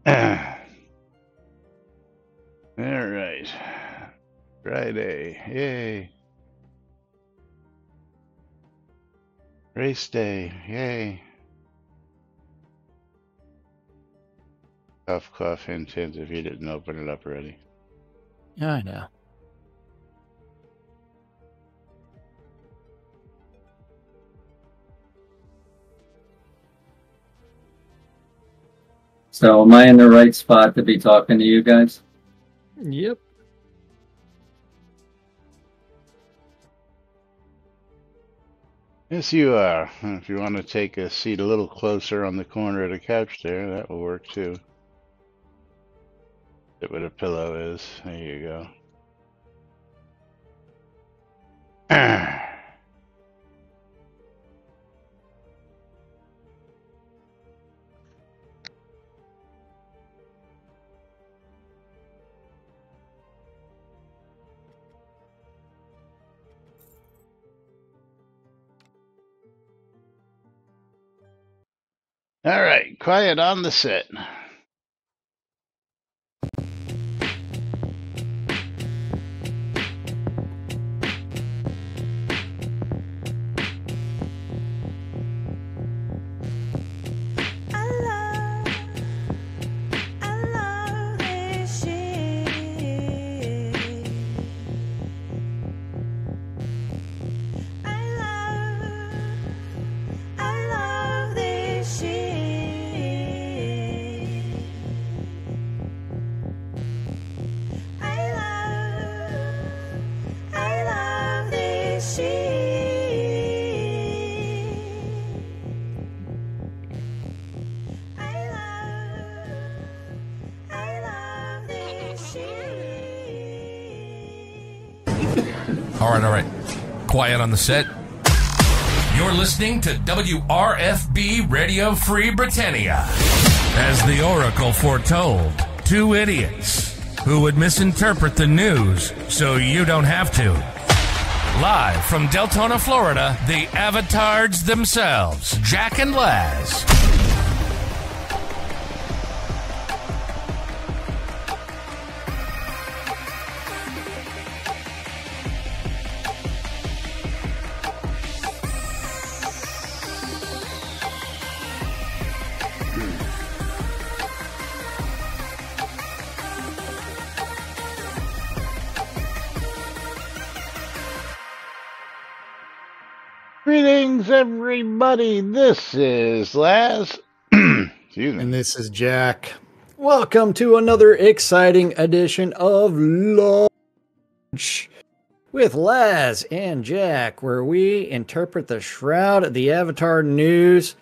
All right. Friday. Yay. Race day. Yay. Cough, cough, hint, hint, if you didn't open it up already. Yeah, I know. So am I in the right spot to be talking to you guys? Yep. Yes, you are. If you want to take a seat a little closer on the corner of the couch there, that will work too. That's what a pillow is. There you go. All right, quiet on the set. All right. Quiet on the set. You're listening to WRFB Radio Free Britannia. As the Oracle foretold, two idiots who would misinterpret the news so you don't have to. Live from Deltona, Florida, the avatars themselves, Jack and Laz. Greetings, everybody. This is Laz. Excuse me. And this is Jack. Welcome to another exciting edition of Launch with Laz and Jack, where we interpret the Shroud of the Avatar news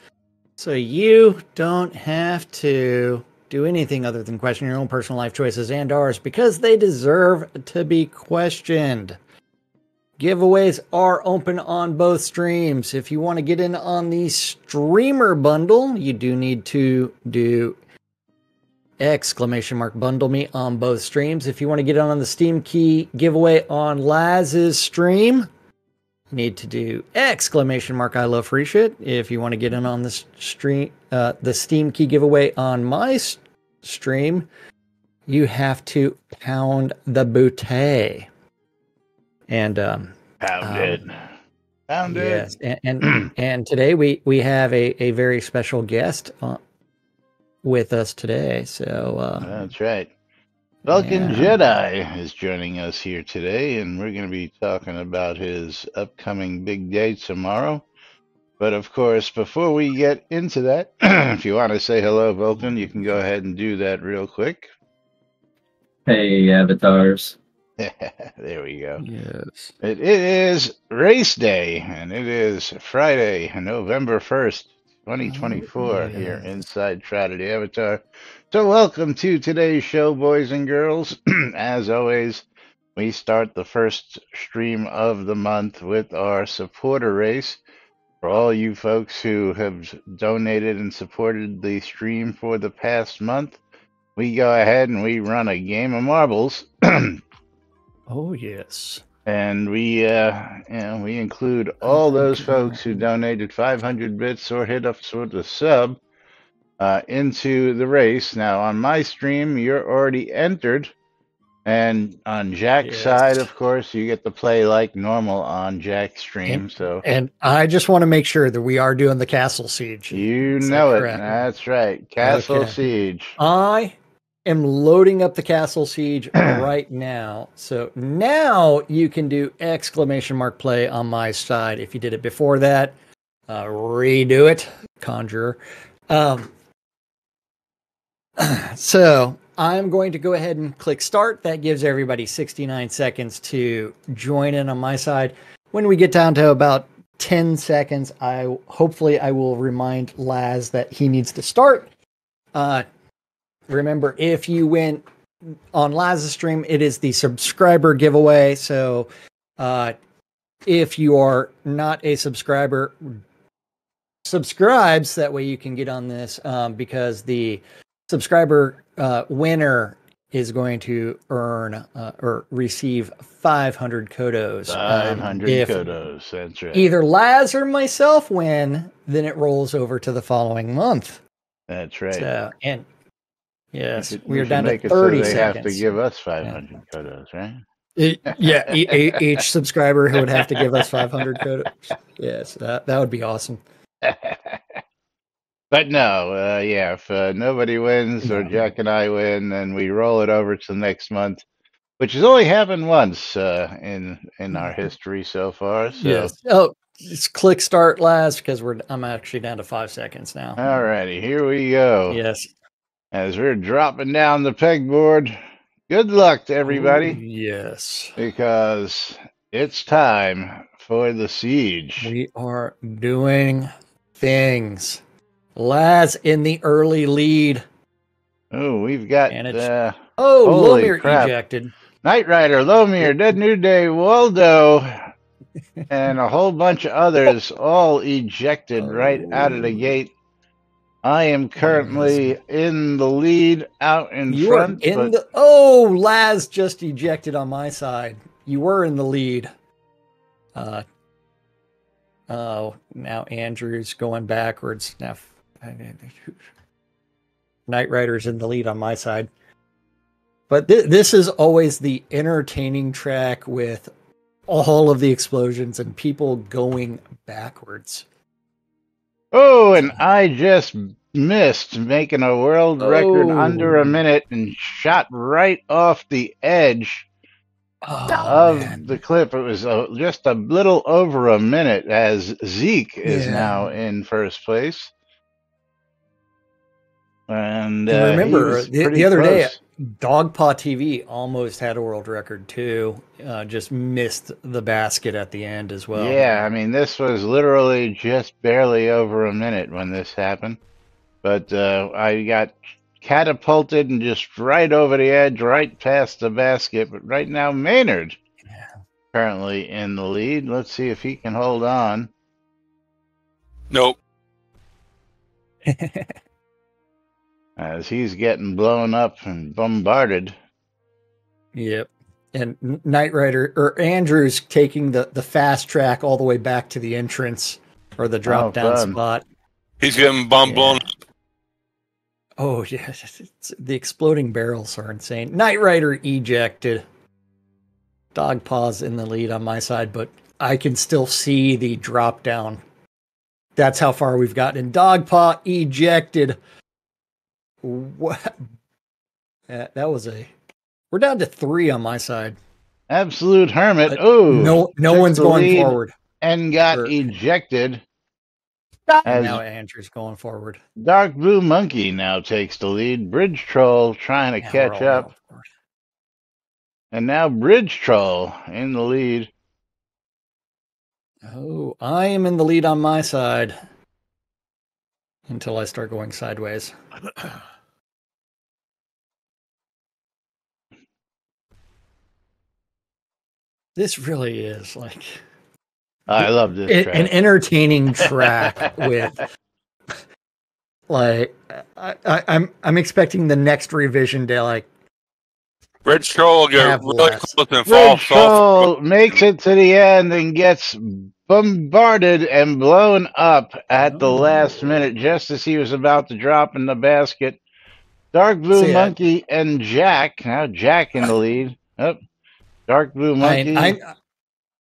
so you don't have to do anything other than question your own personal life choices and ours, because they deserve to be questioned. Giveaways are open on both streams. If you want to get in on the streamer bundle, you do need to do !bundle me on both streams. If you want to get in on the Steam Key giveaway on Laz's stream, you need to do !I love free shit. If you want to get in on the stream, the Steam Key giveaway on my stream, you have to pound the bootay. And Pounded. Yes, and today we have a very special guest with us today. So that's right. Vulcan Jedi is joining us here today, and we're going to be talking about his upcoming big day tomorrow. But of course, before we get into that, if you want to say hello, Vulcan, you can go ahead and do that real quick. Hey, avatars. There we go. Yes. It is race day, and it is Friday, November 1st, 2024, here inside Shroud of the Avatar. So welcome to today's show, boys and girls. As always, we start the first stream of the month with our supporter race. For all you folks who have donated and supported the stream for the past month, we go ahead and we run a game of marbles. Oh, yes. And we include all those folks who donated 500 bits or hit us with a sub. into the race. Now, on my stream, you're already entered. And on Jack's side, Yes. of course, you get to play like normal on Jack's stream. And, So and I just want to make sure that we are doing the castle siege. you Is that know it. correct? That's right. Castle Okay. Siege. I am loading up the castle siege right now. So now you can do exclamation mark play on my side. If you did it before that, redo it, conjurer. So I'm going to go ahead and click start. That gives everybody 69 seconds to join in on my side. When we get down to about 10 seconds, hopefully I will remind Laz that he needs to start. Remember, if you win on Laz's stream, it is the subscriber giveaway. So if you are not a subscriber, subscribes, that way you can get on this, because the subscriber winner is going to earn or receive 500 kodos. 500 if kodos. That's right. either Laz or myself win, then it rolls over to the following month. That's right. So, and yes, we are should down to make it 30 so they seconds. have to give us 500 kodos, right? Each subscriber who would have to give us 500 kodos. Yes, that would be awesome. But no, if nobody wins or No. Jack and I win, then we roll it over to next month, which has only happened once in our history so far. So. Yes. Oh, just click start last because I'm actually down to 5 seconds now. All righty, here we go. Yes. As we're dropping down the pegboard, good luck to everybody. Oh, yes. Because it's time for the siege. We are doing things. Laz in the early lead. Oh, we've got Holy Lomir crap. ejected. Knight Rider, Lomir, Dead New Day, Waldo, and a whole bunch of others all ejected right out of the gate. I am currently in the lead out in front. Laz just ejected on my side. You were in the lead. Now Andrew's going backwards. Now Knight Rider's in the lead on my side. But this is always the entertaining track with all of the explosions and people going backwards. Oh, and I just missed making a world record under a minute and shot right off the edge of the clip. It was just a little over a minute as Zeke is now in first place. And remember, the other day, Dogpaw TV almost had a world record too. Just missed the basket at the end as well. Yeah, I mean, this was literally just barely over a minute when this happened. But I got catapulted and just right over the edge, right past the basket. But right now, Maynard currently in the lead. Let's see if he can hold on. Nope. As he's getting blown up and bombarded. Yep. And Knight Rider, or Andrew's taking the fast track all the way back to the entrance or the drop down spot. He's getting bomb blown up. Oh, yeah. The exploding barrels are insane. Knight Rider ejected. Dogpaw's in the lead on my side, but I can still see the drop down. That's how far we've gotten. And Dogpaw ejected. What? That was we're down to 3 on my side. Absolute Hermit. Oh, no one's going forward. And got ejected. Now Andrew's going forward. Dark Blue Monkey now takes the lead. Bridge Troll trying to catch up. And now Bridge Troll in the lead. Oh, I am in the lead on my side. Until I start going sideways. This really is like... I love this track. An entertaining track with... Like, I'm expecting the next revision to, like, Red Troll will get Have really less. close and Red fall off. Troll makes it to the end and gets bombarded and blown up at the last minute, just as he was about to drop in the basket. Dark Blue See, Monkey and Jack. Now Jack in the lead. Up. Dark Blue Monkey.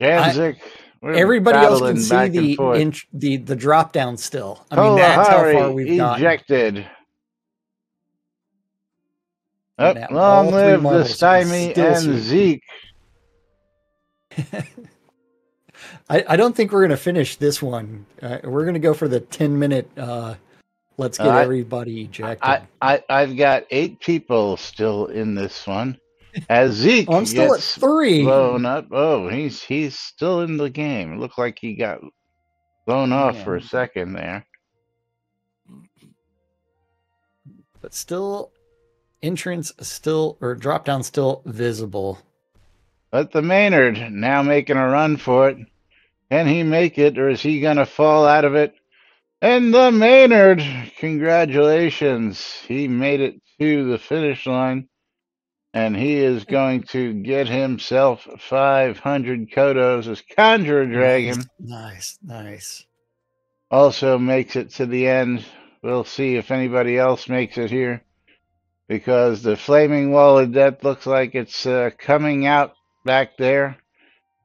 Janzik. We're everybody else can battling see back and forth. the drop down still. I mean, that's how far Kalahari we've gotten. ejected. And Up. now Long all three live the marbles you can Stymie still and see. Zeke. I don't think we're going to finish this one. We're going to go for the 10-minute. Let's get everybody ejected. I've got 8 people still in this one. As Zeke I'm still at gets 3. blown up. Oh, he's still in the game. It looked like he got blown off for a second there. But still, entrance still, or drop down still visible. But the Maynard now making a run for it. Can he make it, or is he going to fall out of it? And the Maynard, congratulations. He made it to the finish line. And he is going to get himself 500 Kodos as Conjurer Dragon. Nice. Also makes it to the end. We'll see if anybody else makes it here. Because the Flaming Wall of Death looks like it's coming out back there.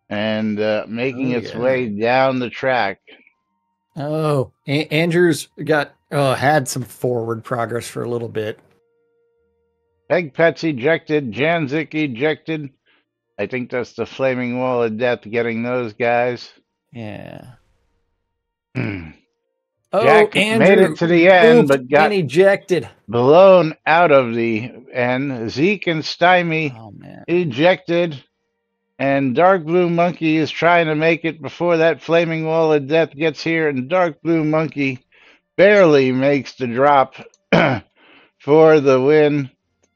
And making its way down the track. Oh, Andrew's got had some forward progress for a little bit. Peg Pet's ejected. Janzik ejected. I think that's the Flaming Wall of Death getting those guys. Yeah. Jack Andrew made it to the end, but got ejected. Blown out of the end. Zeke and Stymie ejected. And Dark Blue Monkey is trying to make it before that Flaming Wall of Death gets here. And Dark Blue Monkey barely makes the drop for the win.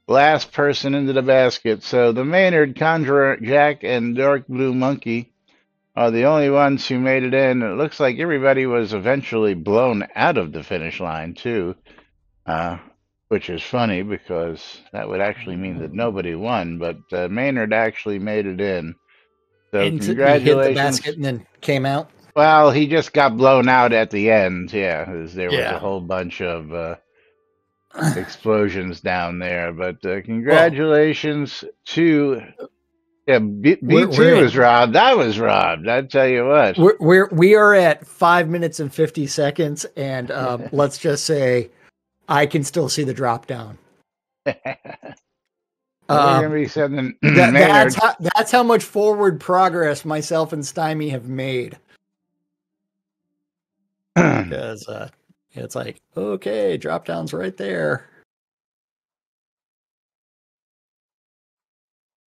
Last person into the basket. So the Maynard, Conjurer Jack, and Dark Blue Monkey are the only ones who made it in. It looks like everybody was eventually blown out of the finish line, too. Which is funny because that would actually mean that nobody won, but Maynard actually made it in. So congratulations. He hit the basket and then came out? Well, he just got blown out at the end, yeah. There was a whole bunch of explosions down there, but congratulations to... Yeah, B2 was robbed. I was robbed. I tell you what. We are at 5 minutes and 50 seconds, and let's just say I can still see the drop down. We're gonna be sending that's how much forward progress myself and Stymie have made. Because it's like, okay, drop down's right there.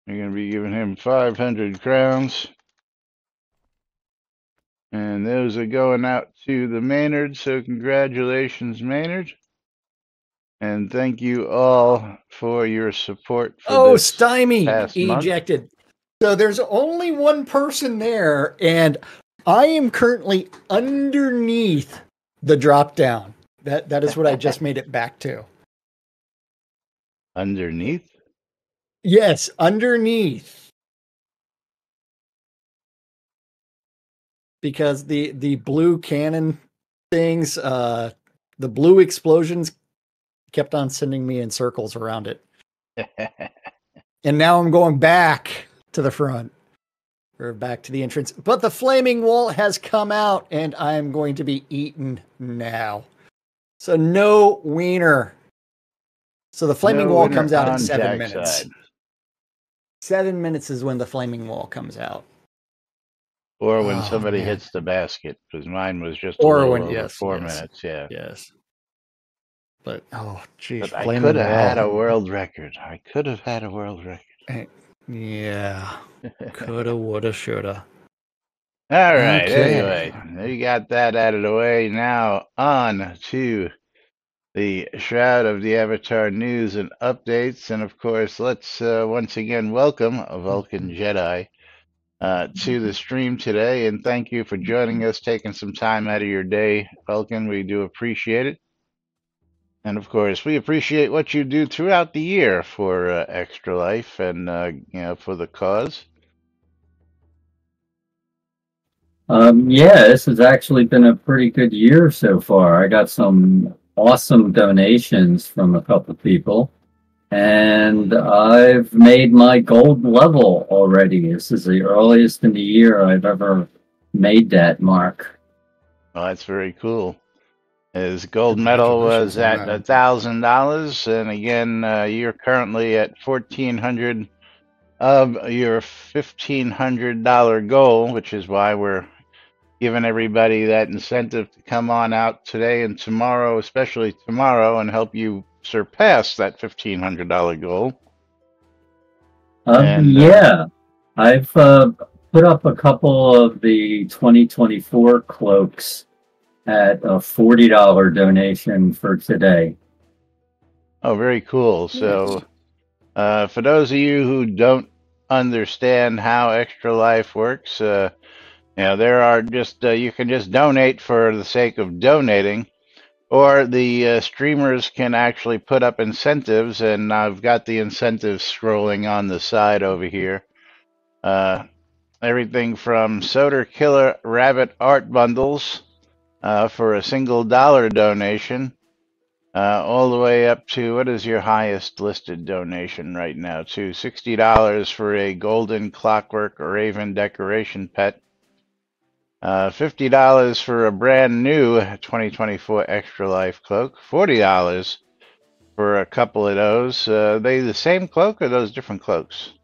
You're gonna be giving him 500 crowns. And those are going out to the Maynard, so congratulations, Maynard. And thank you all for your support for this Stymie past ejected. month. So there's only one person there, and I am currently underneath the drop down. That is what I just made it back to. Underneath? Yes, underneath. Because the blue cannon things, the blue explosions kept on sending me in circles around it. And now I'm going back to the front. Or back to the entrance. But the flaming wall has come out, and I'm going to be eaten now. So no wiener. So the flaming wall comes out in 7 minutes. Side. 7 minutes is when the flaming wall comes out. Or when somebody hits the basket, because mine was just over 4 minutes. Yeah. Yes. But geez, I could have had a world record. Yeah. Coulda, woulda, shoulda. All right. Okay. Anyway, we got that out of the way. Now on to the Shroud of the Avatar news and updates. And of course, let's once again welcome a Vulcan Jedi to the stream today. And thank you for joining us, taking some time out of your day, Vulcan. We do appreciate it. And of course, we appreciate what you do throughout the year for Extra Life and for the cause. Yeah, this has actually been a pretty good year so far. I got some awesome donations from a couple people, and I've made my gold level already. This is the earliest in the year I've ever made that mark. Well, that's very cool. His gold medal Congratulations was on at that. $1,000, and again, you're currently at 1,400 of your $1,500 goal, which is why we're giving everybody that incentive to come on out today and tomorrow, especially tomorrow, and help you surpass that $1,500 goal. And Yeah, I've put up a couple of the 2024 cloaks at a $40 donation for today. oh, very cool. So, for those of you who don't understand how Extra Life works, there are just you can just donate for the sake of donating, or the streamers can actually put up incentives, and I've got the incentives scrolling on the side over here. Everything from Soda Killer Rabbit art bundles for a single dollar donation, all the way up to what is your highest listed donation right now? To $60 for a golden clockwork raven decoration pet. $50 for a brand new 2024 Extra Life cloak. $40 for a couple of those. They the same cloak or those different cloaks?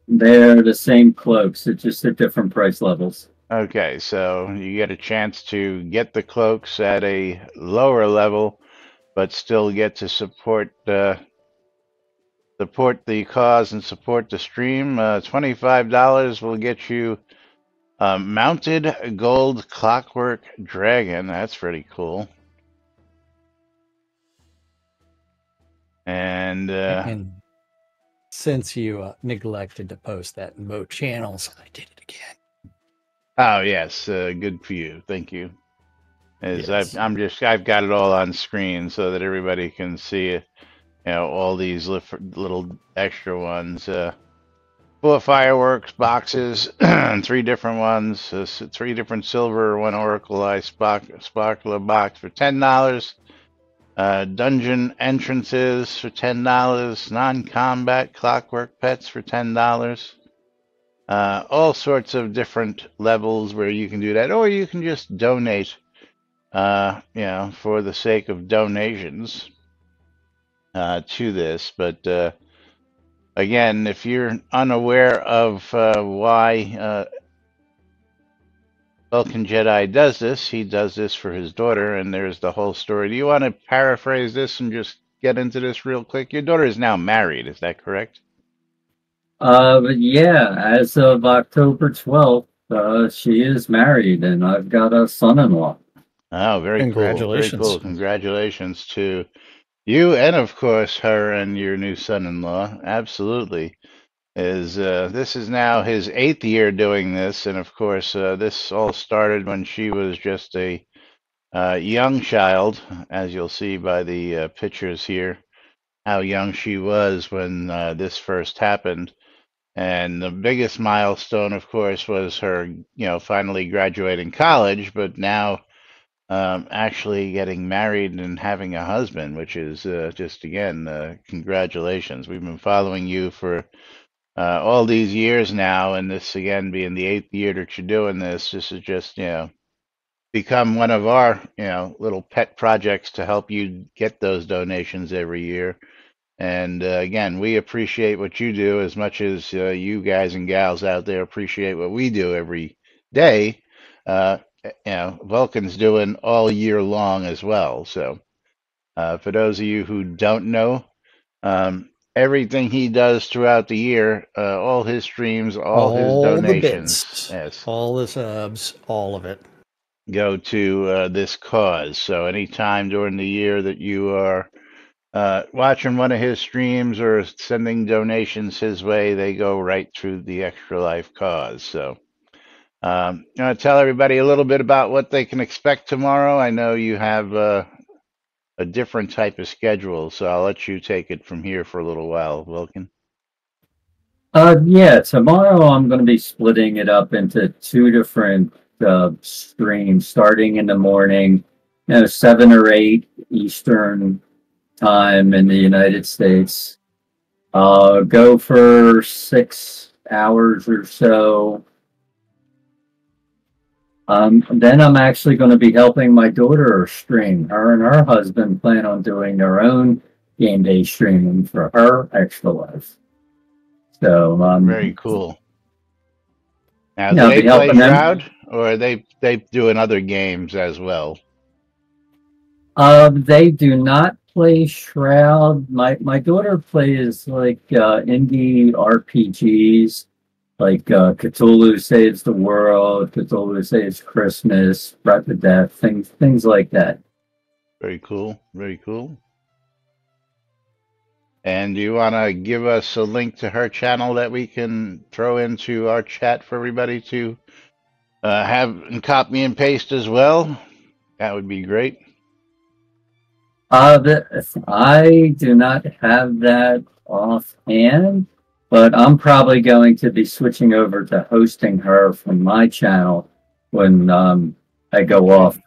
They're the same cloaks, it's just at different price levels. Okay, so you get a chance to get the cloaks at a lower level, but still get to support the cause and support the stream. $25 will get you a mounted gold clockwork dragon. That's pretty cool. And since you neglected to post that in both channels, I did it again. oh yes, good for you. Thank you. As Yes. I've got it all on screen so that everybody can see it. All these little extra ones. Full of fireworks boxes, three different ones, three different silver, one Oracle Eye sparkler box for $10. Dungeon entrances for $10. Non-combat clockwork pets for $10. All sorts of different levels where you can do that, or you can just donate. For the sake of donations to this. But again, if you're unaware of why Vulcan Jedi does this, he does this for his daughter, and there's the whole story. Do you want to paraphrase this and just get into this real quick? Your daughter is now married, is that correct? But yeah, as of October 12th, she is married, and I've got a son-in-law. Oh, very cool. Very Congratulations. cool. Congratulations to you and, of course, her and your new son-in-law. Absolutely. This is now his 8th year doing this, and of course, this all started when she was just a young child, as you'll see by the pictures here, how young she was when this first happened. And the biggest milestone, of course, was her, finally graduating college, but now actually getting married and having a husband, which is just, again, congratulations. We've been following you for all these years now, and this again being the 8th year that you're doing this. This is just, become one of our, little pet projects to help you get those donations every year. And again, we appreciate what you do as much as you guys and gals out there appreciate what we do every day. Vulcan's doing all year long as well. So for those of you who don't know, everything he does throughout the year, all his streams, all his donations, the bits, yes, all the subs, all of it, go to this cause. So anytime during the year that you are watching one of his streams or sending donations his way, they go right through the Extra Life cause. So I'm going to tell everybody a little bit about what they can expect tomorrow. I know you have a different type of schedule, so I'll let you take it from here for a little while, Wilkin. Yeah, tomorrow I'm going to be splitting it up into two different streams, starting in the morning, 7 or 8 Eastern time in the United States. Go for 6 hours or so. Then I'm actually going to be helping my daughter stream. Her and her husband plan on doing their own game day streaming for her Extra Life. So Very cool. Now, yeah, do I'll they be play helping them. Shroud, or are they doing other games as well? They do not play Shroud. My daughter plays like indie RPGs, like Cthulhu Saves the World, Cthulhu Saves Christmas, Breath of Death, things like that. Very cool. Very cool. And do you want to give us a link to her channel that we can throw into our chat for everybody to have and copy and paste as well? That would be great. I do not have that offhand, but I'm probably going to be switching over to hosting her from my channel when I go off.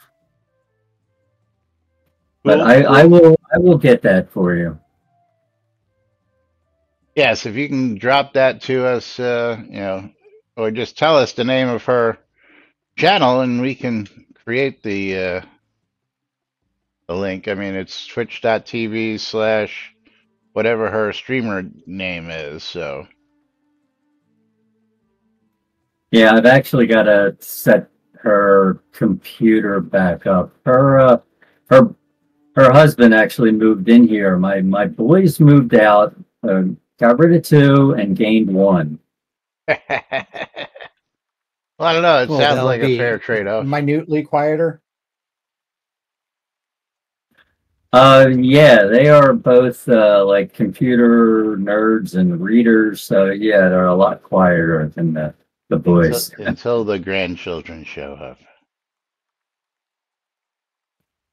But Cool, I cool. will get that for you. Yes, if you can drop that to us, or just tell us the name of her channel, and we can create the link. I mean, it's twitch.tv/ whatever her streamer name is. So Yeah, I've actually got to set her computer back up. Her husband actually moved in here. My boys moved out, got rid of 2 and gained 1. well, I don't know. It Well, sounds that'll like a be fair trade-off. minutely quieter. Yeah, they are both like computer nerds and readers. So yeah, they're a lot quieter than the boys. Until the grandchildren show up.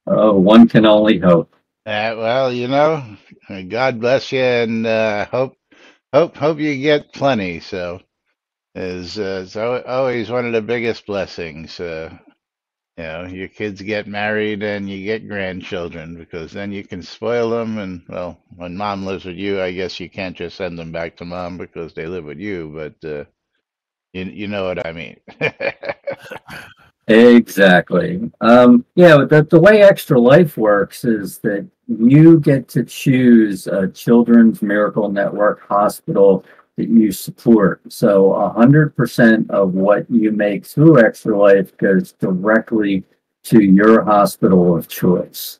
Oh, one can only hope. Well, God bless you, and hope you get plenty. So, it's always one of the biggest blessings. Your kids get married and you get grandchildren, because then you can spoil them. And well, when mom lives with you, I guess you can't just send them back to mom because they live with you. But you know what I mean. Exactly. Yeah, the way Extra Life works is that you get to choose a Children's Miracle Network hospital that you support. So 100% of what you make through Extra Life goes directly to your hospital of choice.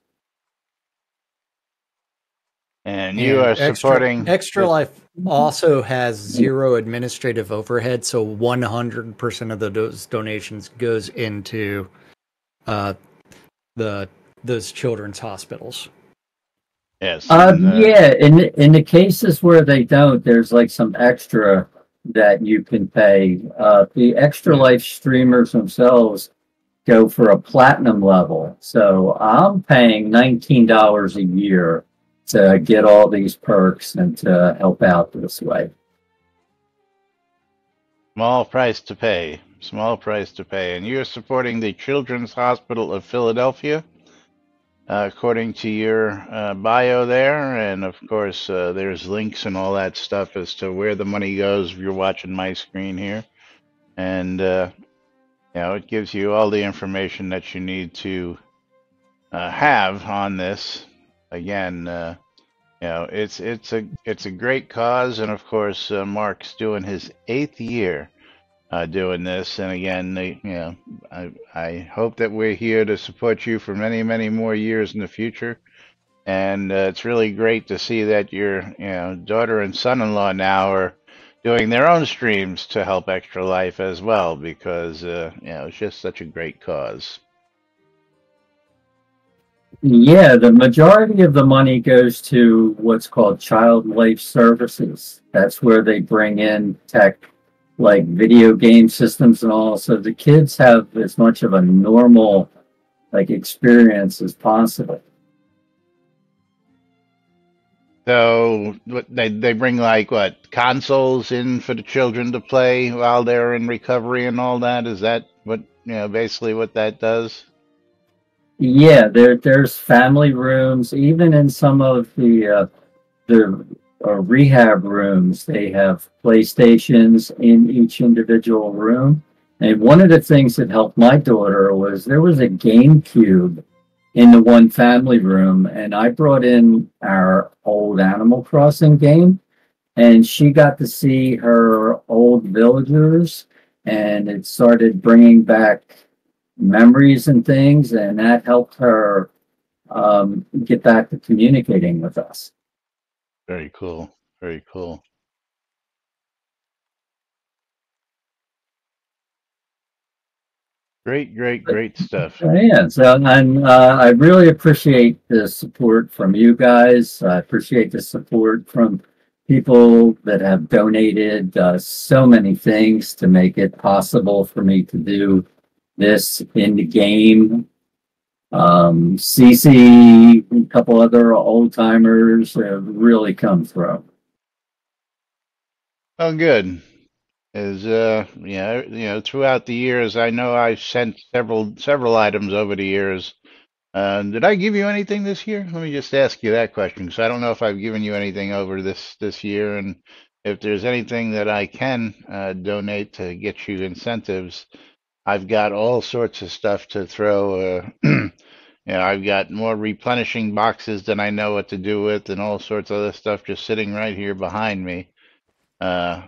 And you are supporting Extra Life also has 0 administrative overhead, so 100% of those donations goes into those children's hospitals. Yes. Yeah, in the cases where they don't, there's like some extra that you can pay. The Extra Life streamers themselves go for a platinum level. So I'm paying $19 a year to get all these perks and to help out this way. Small price to pay. Small price to pay. And you're supporting the Children's Hospital of Philadelphia, according to your bio there. And of course, there's links and all that stuff as to where the money goes if you're watching my screen here. And, it gives you all the information that you need to have on this. Again, it's a great cause, and of course, Mark's doing his 8th year doing this. And again, I hope that we're here to support you for many, many more years in the future. And it's really great to see that your daughter and son-in-law now are doing their own streams to help Extra Life as well, because it's just such a great cause. Yeah, the majority of the money goes to what's called Child Life Services. That's where they bring in tech like video game systems and all, so the kids have as much of a normal experience as possible. So they bring like what consoles in for the children to play while they're in recovery and all that? Is that what basically what that does? Yeah, there's family rooms, even in some of the rehab rooms. They have PlayStations in each individual room. And one of the things that helped my daughter was there was a GameCube in the one family room, and I brought in our old Animal Crossing game, and she got to see her old villagers, and it started bringing back memories and things, and that helped her get back to communicating with us. Very cool. Very cool. Great, great, great stuff. Yeah, so I really appreciate the support from you guys. I appreciate the support from people that have donated so many things to make it possible for me to do this in the game. CC, a couple other old timers have really come through. Oh, good. Is throughout the years, I know I've sent several items over the years. Did I give you anything this year? Let me just ask you that question, because I don't know if I've given you anything over this year, and if there's anything that I can donate to get you incentives, I've got all sorts of stuff to throw. I've got more replenishing boxes than I know what to do with, and all sorts of other stuff just sitting right here behind me. Uh,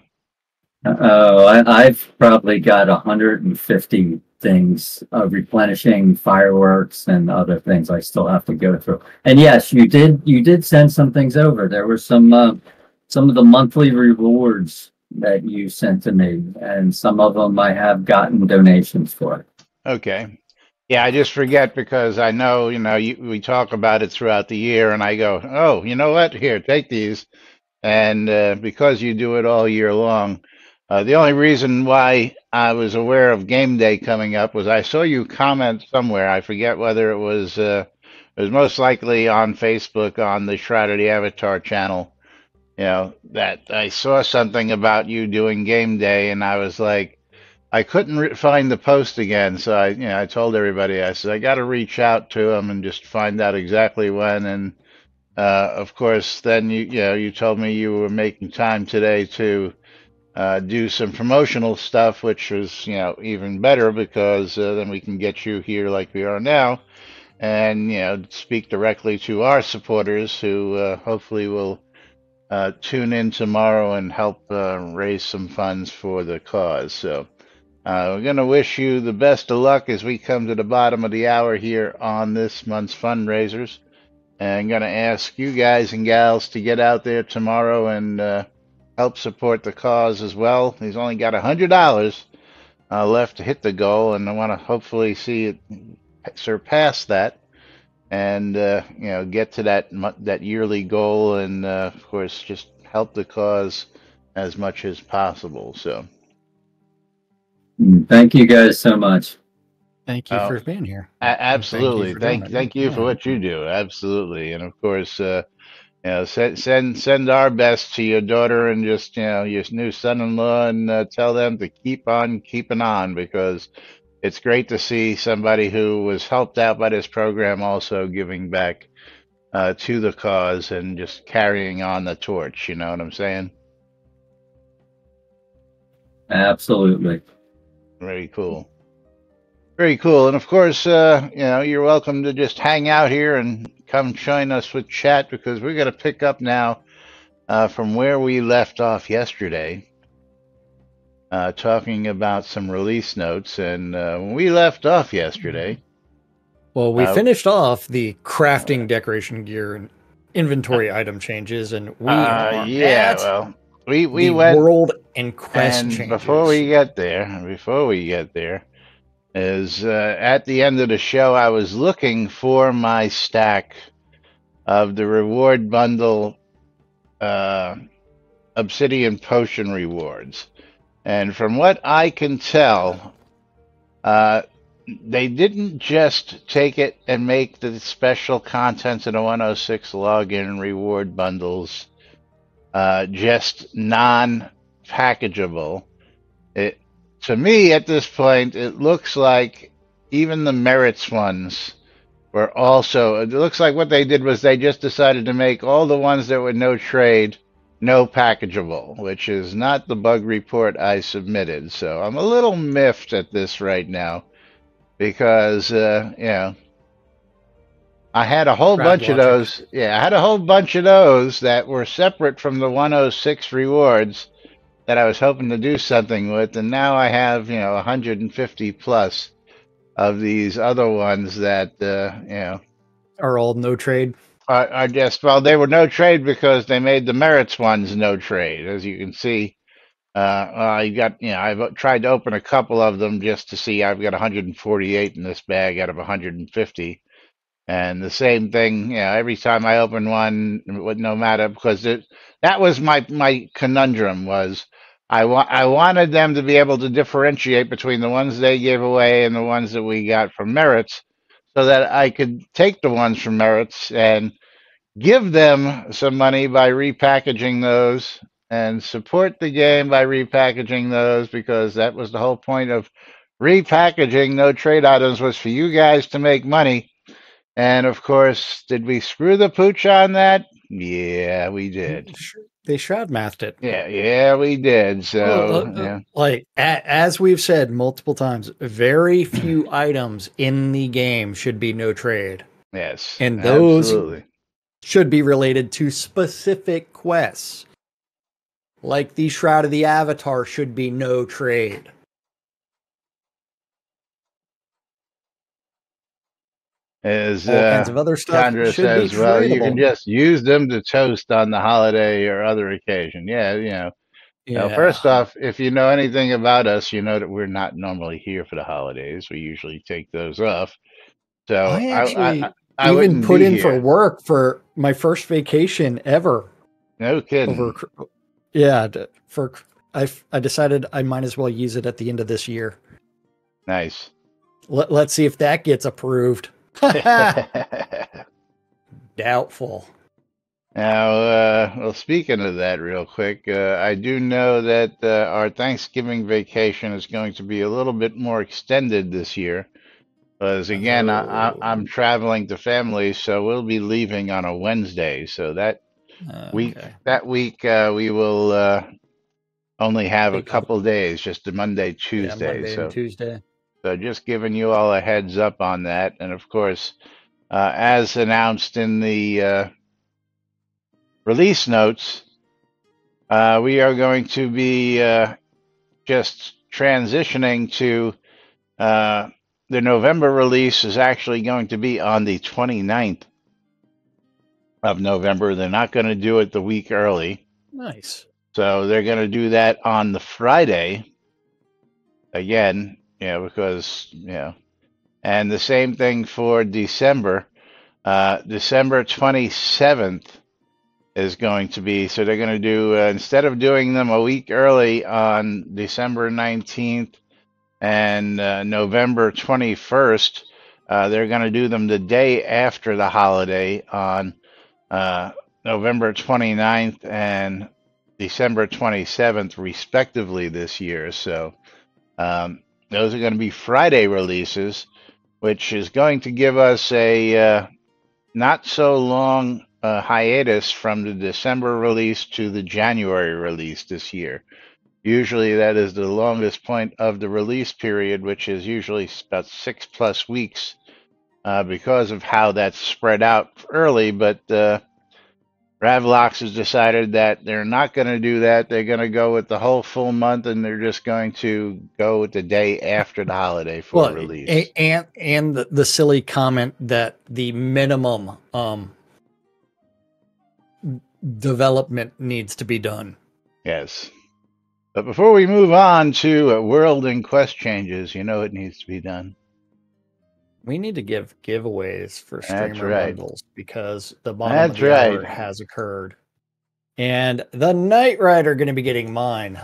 Oh, I've probably got 150 things of replenishing fireworks and other things I still have to go through. And yes, you did send some things over. There were some of the monthly rewards that you sent to me, and some of them I have gotten donations for. okay. Yeah, I just forget because I know, we talk about it throughout the year, and I go, oh, you know what? Here, take these. And because you do it all year long, the only reason why I was aware of game day coming up was I saw you comment somewhere. I forget whether it was most likely on Facebook on the Shroud of the Avatar channel. That I saw something about you doing game day, and I was like, I couldn't find the post again, so I told everybody. I said I got to reach out to them and just find out exactly when. And of course, then you told me you were making time today to do some promotional stuff, which was even better because then we can get you here like we are now, and speak directly to our supporters who hopefully will tune in tomorrow and help raise some funds for the cause. So. We're going to wish you the best of luck as we come to the bottom of the hour here on this month's fundraisers. And I'm going to ask you guys and gals to get out there tomorrow and help support the cause as well. He's only got $100 left to hit the goal, and I want to hopefully see it surpass that and get to that yearly goal, and of course just help the cause as much as possible. So. Thank you guys so much. Thank you for being here. Absolutely. Thank you for what you do. Absolutely. And of course, send our best to your daughter and just, your new son-in-law, and tell them to keep on keeping on, because it's great to see somebody who was helped out by this program also giving back to the cause and just carrying on the torch. You know what I'm saying? Absolutely. Very cool. Very cool. And of course, you're welcome to just hang out here and come join us with chat, because we're going to pick up now from where we left off yesterday, talking about some release notes. And when we left off yesterday. Well, we finished off the crafting decoration gear and inventory item changes, and we are at we the went world and quest and changes. Before we get there, is at the end of the show, I was looking for my stack of the reward bundle obsidian potion rewards. And from what I can tell, they didn't just take it and make the special contents in the 106 login reward bundles just non-packageable. It To me at this point, it looks like even the merits ones were also. It looks like what they did was they just decided to make all the ones that were no trade, no packageable, which is not the bug report I submitted. So I'm a little miffed at this right now because I had a whole Crowd bunch of logic. those. Yeah, I had a whole bunch of those that were separate from the 106 rewards that I was hoping to do something with, and now I have 150 plus of these other ones that Are all no trade. are just, well, they were no trade because they made the merits ones no trade, as you can see. I got I've tried to open a couple of them just to see. I've got 148 in this bag out of 150. And the same thing, every time I open one, no matter, because that was my conundrum was I wanted them to be able to differentiate between the ones they gave away and the ones that we got from Merits, so that I could take the ones from Merits and give them some money by repackaging those and support the game by repackaging those, because that was the whole point of repackaging no trade items, was for you guys to make money. And of course, did we screw the pooch on that? Yeah, we did. They shroud mathed it. Yeah, we did. So, yeah. Like as we've said multiple times, very few items in the game should be no trade. Yes, and those absolutely should be related to specific quests. Like the Shroud of the Avatar should be no trade. As all kinds of other stuff Chandra should be says, well, you can tradable. just use them to toast on the holiday or other occasion. Yeah. Now, first off, if you know anything about us, you know that we're not normally here for the holidays. We usually take those off. So I actually I even wouldn't put be in here. for work for my first vacation ever. No kidding. I decided I might as well use it at the end of this year. Nice. Let's see if that gets approved. Doubtful. Now, well, speaking of that real quick, I do know that our Thanksgiving vacation is going to be a little bit more extended this year. Because again, I'm traveling to family, so we'll be leaving on a Wednesday. So that week, we will only have a couple days, just a Monday, Tuesday. Yeah, Monday and Tuesday. So just giving you all a heads up on that. And of course, as announced in the release notes, we are going to be just transitioning to the November release is actually going to be on the 29th of November. They're not going to do it the week early. Nice. So they're going to do that on the Friday again, because, and the same thing for December. December 27th is going to be, so they're going to do, instead of doing them a week early on December 19th and November 21st, they're going to do them the day after the holiday on November 29th and December 27th, respectively, this year. So those are going to be Friday releases, which is going to give us a not so long hiatus from the December release to the January release this year. Usually that is the longest point of the release period, which is usually about 6+ weeks because of how that's spread out early. But Ravlox has decided that they're not going to do that. They're going to go with the whole full month, and they're just going to go with the day after the holiday for release. And the silly comment that the minimum development needs to be done. Yes. But before we move on to world and quest changes, it needs to be done. We need to give giveaways for streamer bundles because the bottom of That's the hour has occurred. And the Knight Rider going to be getting mine.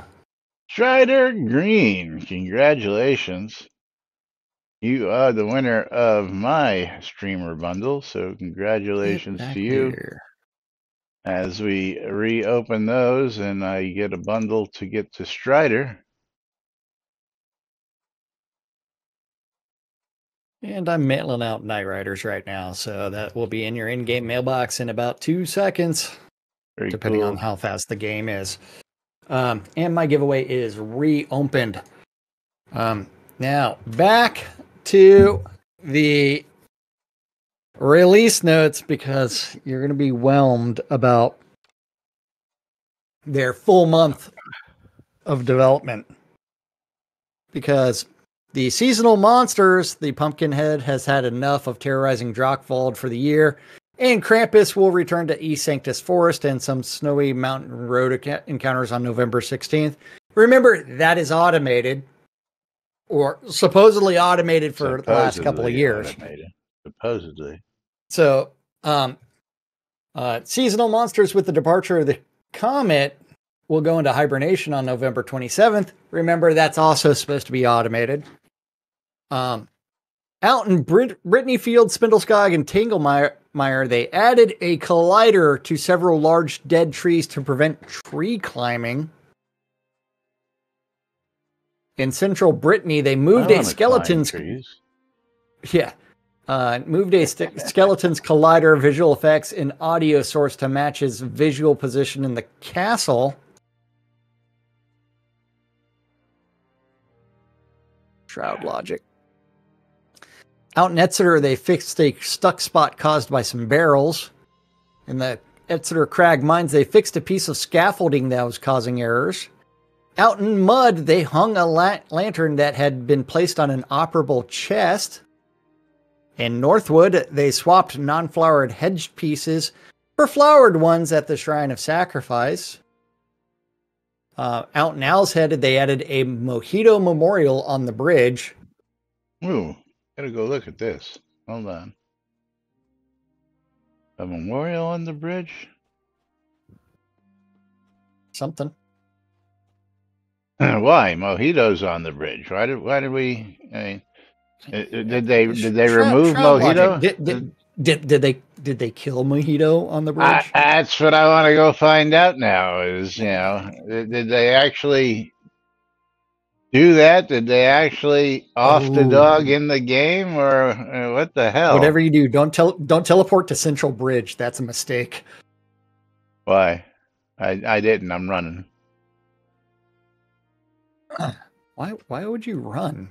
Strider Green, congratulations. You are the winner of my streamer bundle, so Get congratulations back to you. there. As we reopen those and I get a bundle to get to Strider. And I'm mailing out Night Riders right now, so that will be in your in-game mailbox in about 2 seconds, Very depending cool. on how fast the game is. And my giveaway is reopened. Now, back to the release notes, because you're going to be whelmed about their full month of development. Because the seasonal monsters, the Pumpkinhead has had enough of terrorizing Drockvald for the year, and Krampus will return to East Sanctus Forest and some snowy mountain road encounters on November 16th. Remember, that is automated, or supposedly automated for the last couple of years. Supposedly. So, seasonal monsters with the departure of the comet will go into hibernation on November 27th. Remember, that's also supposed to be automated. Out in Brittany Field, Spindleskog, and Tanglemire, they added a collider to several large dead trees to prevent tree climbing. In central Brittany, they moved a skeleton's... Yeah. Moved a skeleton's collider, visual effects, and audio source to match his visual position in the castle. Shroud logic. Out in Exeter, they fixed a stuck spot caused by some barrels. In the Exeter Crag Mines, they fixed a piece of scaffolding that was causing errors. Out in Mud, they hung a lantern that had been placed on an operable chest. In Northwood, they swapped non-flowered hedged pieces for flowered ones at the Shrine of Sacrifice. Out in Owl's Head, they added a Mojito Memorial on the bridge. Ooh, gotta go look at this. Hold on. A memorial on the bridge? Something. Why? Mojito's on the bridge. Why did we? I mean, did they remove Mojito? Did they kill Mojito on the bridge? That's what I want to go find out now. Is did they actually do that? Did they actually off the dog in the game, or what the hell? Whatever you do, don't teleport to Central Bridge. That's a mistake. Why? I didn't. I'm running. Why would you run?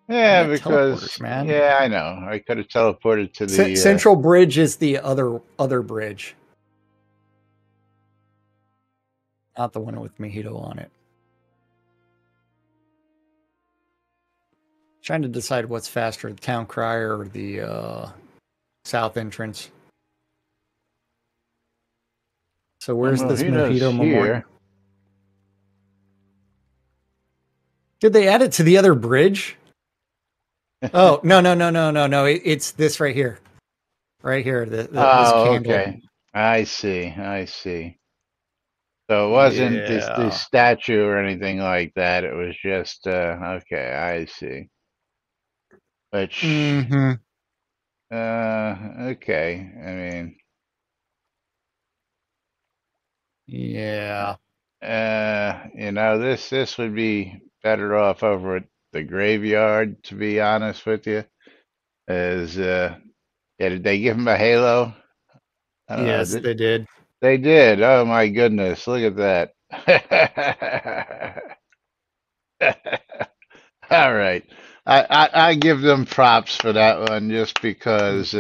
Yeah, because man. Yeah, I know. I could have teleported to the Central Bridge is the other bridge, not the one with Mojito on it. Trying to decide what's faster, the Town Crier or the south entrance. So where's this Mojito Memorial? Did they add it to the other bridge? Oh, no. It's this right here. Right here. This candle. Okay. I see. So it wasn't this statue or anything like that. It was just, okay, I see. Which, okay. I mean. Yeah. This would be better off over at the graveyard, to be honest with you. Did they give him a halo? Yes, they did. They did. Oh my goodness! Look at that. All right, I give them props for that one, just because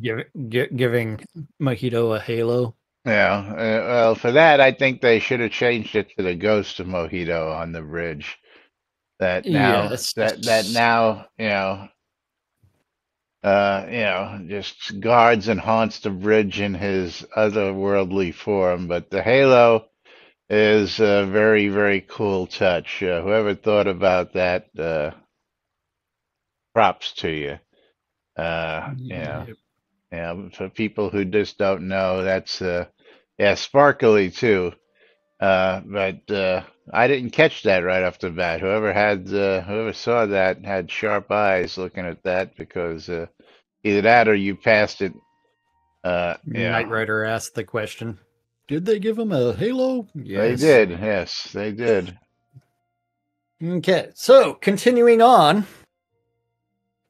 giving Mojito a halo. Yeah, well, for that, I think they should have changed it to the Ghost of Mojito on the bridge. That now, that now, just guards and haunts the bridge in his otherworldly form. But the halo is a very, very cool touch. Whoever thought about that, props to you. Yeah. For people who just don't know, that's sparkly too. But I didn't catch that right off the bat. Whoever saw that had sharp eyes looking at that because either that or you passed it. Knight Yeah, Rider asked the question, did they give him a halo? they Yes. did. Yes, they did. Okay, so continuing on,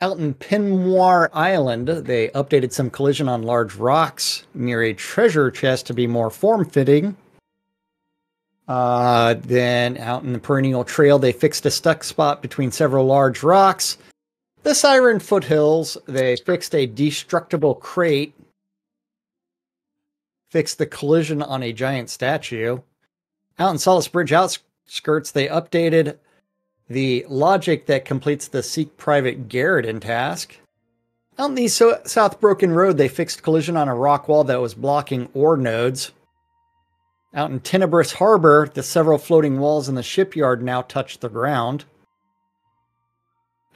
out in Pinmoir Island, they updated some collision on large rocks near a treasure chest to be more form-fitting. Then out in the Perennial Trail, they fixed a stuck spot between several large rocks. The Siren Foothills, they fixed a destructible crate, fixed the collision on a giant statue. Out in Solace Bridge outskirts, they updated the logic that completes the Seek Private Garriton task. Out in the South Broken Road, they fixed collision on a rock wall that was blocking ore nodes. Out in Tenebris Harbor, the several floating walls in the shipyard now touch the ground.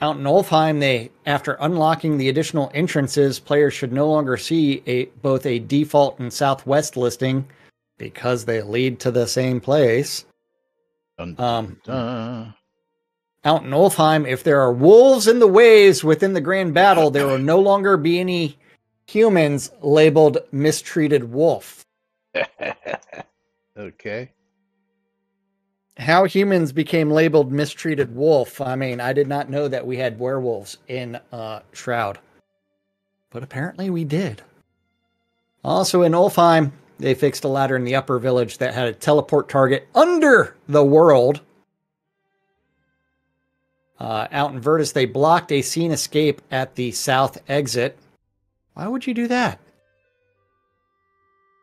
Out in Ulfheim, after unlocking the additional entrances, players should no longer see both a default and southwest listing because they lead to the same place. Dun, dun, dun. Out in Ulfheim, if there are wolves in the waves within the grand battle, there will no longer be any humans labeled mistreated wolf. Okay. How humans became labeled mistreated wolf. I mean, I did not know that we had werewolves in Shroud, but apparently we did. Also in Ulfheim, they fixed a ladder in the upper village that had a teleport target under the world. Out in Virtus, they blocked a scene escape at the south exit. Why would you do that?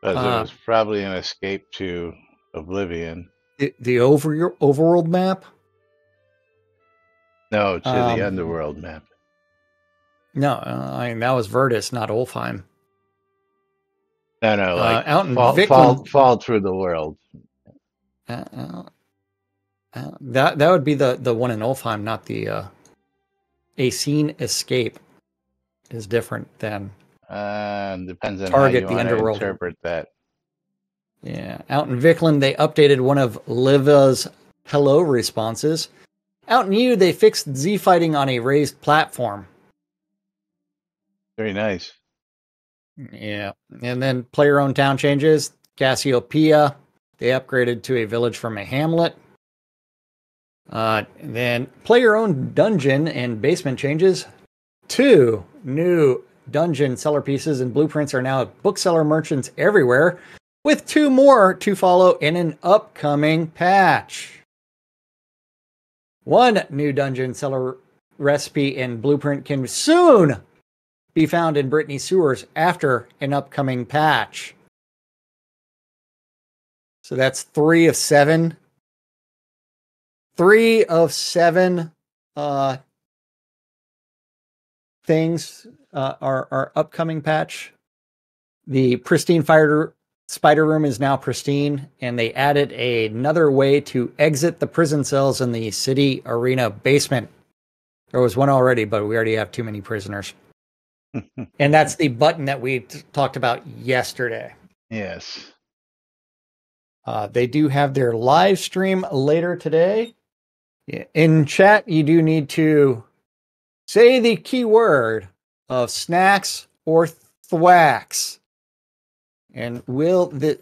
Because it was probably an escape to Oblivion. The overworld map? No, to the Underworld map. No, I mean, that was Virtus, not Ulfheim. No, like out in fall through the world. That would be the one in Ulfheim, not the a scene escape is different than Depends on target how the you want to underworld. interpret that. Yeah, out in Vikland, they updated one of Liva's hello responses. Out in U, they fixed Z fighting on a raised platform. Very nice. Yeah, and then player-owned town changes. Cassiopeia, they upgraded to a village from a hamlet. Then player-owned dungeon and basement changes. 2 new dungeon seller pieces and blueprints are now at bookseller merchants everywhere, with 2 more to follow in an upcoming patch. 1 new dungeon seller recipe and blueprint can soon be found in Brittany Sewers after an upcoming patch. So that's 3 of 7. 3 of 7 things are upcoming patch. The pristine spider room is now pristine, and they added another way to exit the prison cells in the city arena basement. There was one already, but we already have too many prisoners. And that's the button that we talked about yesterday. Yes. They do have their live stream later today. In chat, you do need to say the keyword of snacks or thwacks. And will this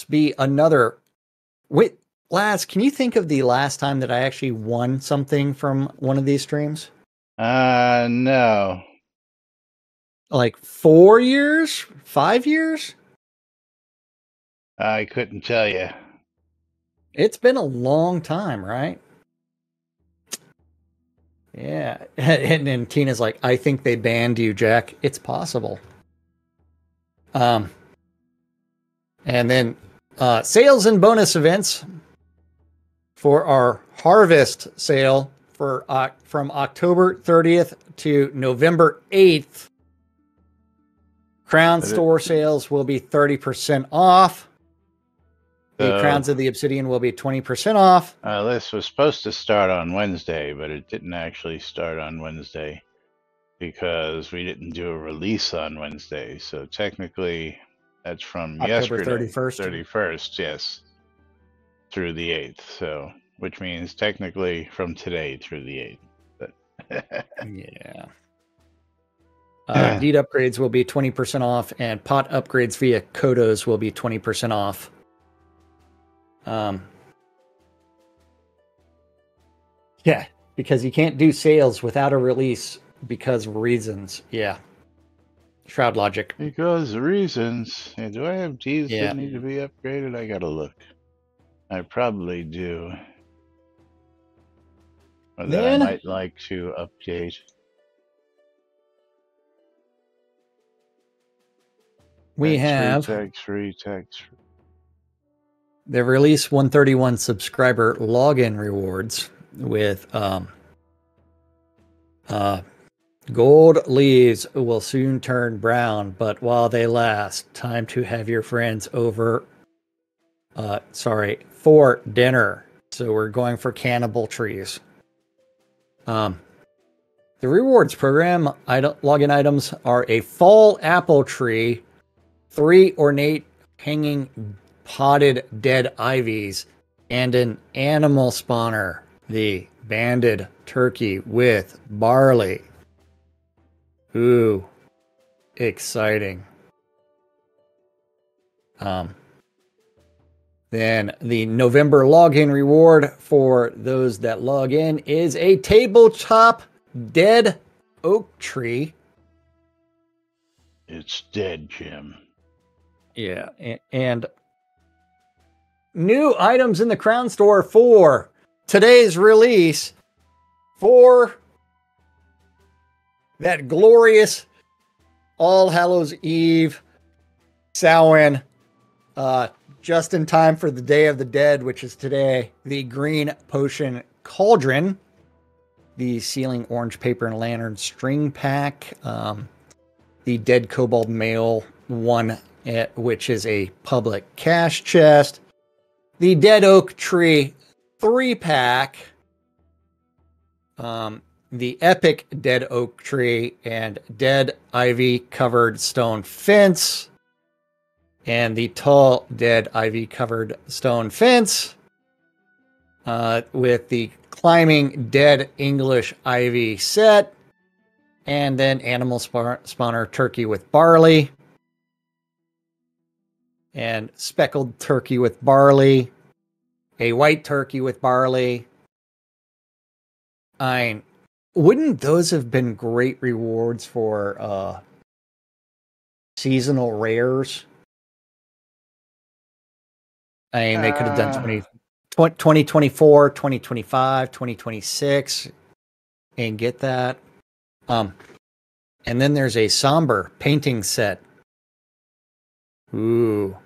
be another... Wait, Laz, can you think of the last time that I actually won something from one of these streams? No. Like 4 years? 5 years? I couldn't tell you. It's been a long time, right? Yeah. And Tina's like, I think they banned you, Jack. It's possible. And then sales and bonus events for our harvest sale for from October 30th to November 8th. Crown store sales will be 30% off. The Crowns of the Obsidian will be 20% off. This was supposed to start on Wednesday, but it didn't actually start on Wednesday because we didn't do a release on Wednesday. So technically, that's from October yesterday. 31st. 31st, yes. through the 8th. So, which means technically from today through the 8th. But Yeah. Deed upgrades will be 20% off, and pot upgrades via Kodos will be 20% off. Yeah, because you can't do sales without a release because of reasons. Yeah. Shroud logic. because reasons. Yeah, do I have deeds Yeah. that need to be upgraded? I gotta look. I probably do. Or that I Then might like to update. we have tax-free. the release 131 subscriber login rewards with gold leaves will soon turn brown, but while they last, time to have your friends over for dinner. So we're going for cannibal trees. The rewards program login items are a fall apple tree, 3 ornate hanging potted dead ivies, and an animal spawner, the banded turkey with barley. Ooh, exciting. Then the November login reward for those that log in is a tabletop dead oak tree. It's dead, Jim. Yeah, and new items in the Crown Store for today's release for that glorious All Hallows Eve Samhain, just in time for the Day of the Dead, which is today. The Green Potion Cauldron, the Sealing Orange Paper and Lantern String Pack, the Dead Kobold Mail one, which is a public cash chest, the Dead Oak Tree 3-pack, the Epic Dead Oak Tree and Dead Ivy Covered Stone Fence, and the Tall Dead Ivy Covered Stone Fence, with the Climbing Dead English Ivy set, and then Animal Spawner Turkey with Barley, and Speckled Turkey with Barley, a White Turkey with Barley. Wouldn't those have been great rewards for seasonal rares? I mean, they could have done 2024, 2025, 2026 and get that. And then there's a somber painting set. Ooh.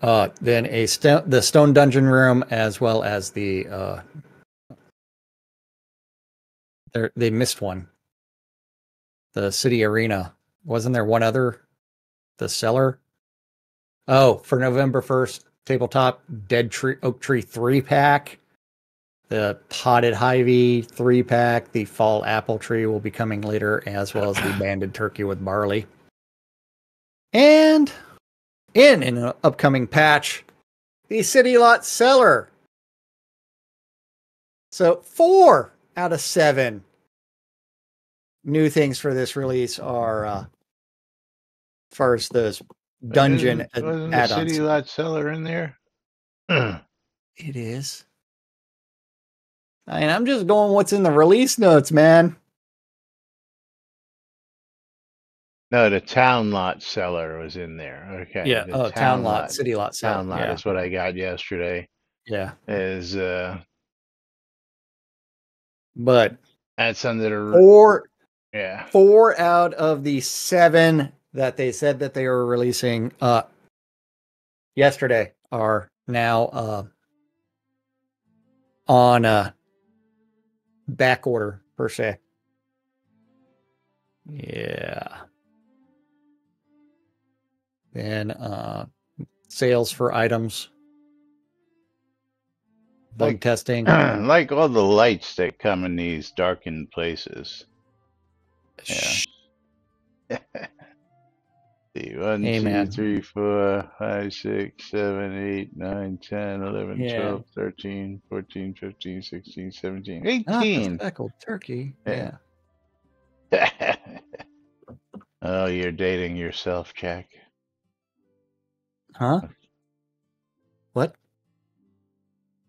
Then the Stone Dungeon Room, as well as the they missed one. The City Arena. Wasn't there one other? The Cellar? Oh, for November 1st, tabletop Dead Oak Tree 3-pack. The Potted Ivy 3-pack. The Fall Apple Tree will be coming later, as well as the Banded Turkey with Barley. And in an upcoming patch, the City Lot Cellar. So 4 out of 7 new things for this release are first those dungeon Wasn't the add-ons. City Lot Cellar in there? It is. I mean, I'm just going what's in the release notes, man. No, the Town Lot Cellar was in there. Okay. Yeah. The Town Lot, City Lot Cellar. Town Lot is what I got yesterday. Yeah. Is but that's under the 4 yeah. 4 out of the 7 that they said that they were releasing yesterday are now on back order per se. Yeah. Then sales for items. Bug testing. Like all the lights that come in these darkened places. Yeah. See, see. 1, Hey, 2, man. 3, 4, 5, 6, 7, 8, 9, 10, 11, Yeah. 12, 13, 14, 15, 16, 17, Not the 18. speckled turkey. Yeah. Yeah. Oh, you're dating yourself, Jack. Huh? What?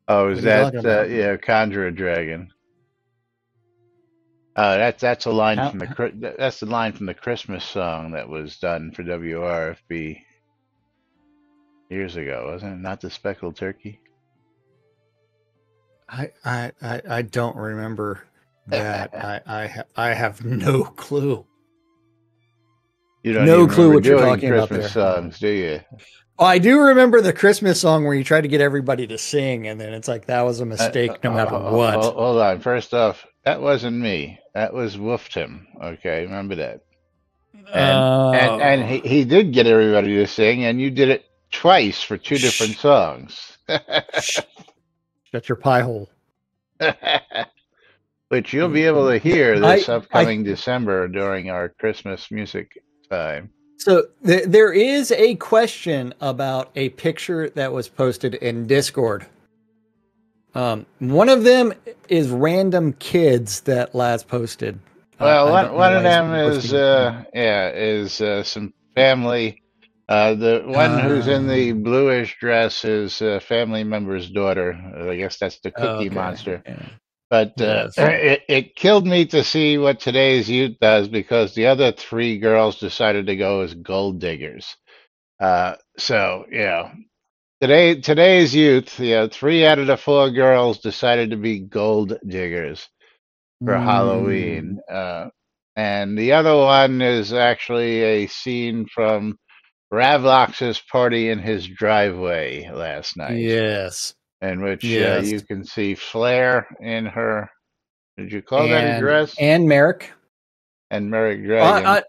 Oh, What is are you that talking about? Conjure a Dragon? That's a line How, from that's the line from the Christmas song that was done for WRFB years ago, wasn't it? Not the speckled turkey. I don't remember that. I have no clue. You don't No even clue remember what you're doing talking about Christmas there. songs, do you? Oh, I do remember the Christmas song where you tried to get everybody to sing, and then it's like that was a mistake no matter what. Hold on. First off, that wasn't me. That was Wooftim. Okay, remember that. And Oh, he did get everybody to sing, and you did it twice for two different shh, songs. shh, shut your pie hole. Which you'll be able to hear this I upcoming December during our Christmas music time. So there is a question about a picture that was posted in Discord. One of them is random kids that Laz posted. Well, I don't know one of why he's them posting it. is some family. The one who's in the Uh, bluish dress is a family member's daughter. I guess that's the Cookie okay. Monster. Yeah. But Yes. it killed me to see what today's youth does because the other three girls decided to go as gold diggers. So today's youth, 3 out of the 4 girls decided to be gold diggers for Mm, Halloween. And the other one is actually a scene from Ravlox's party in his driveway last night, yes. in which Yes. you can see Flair in her. Did you call that a And dress? Merrick. And Merrick Dragon.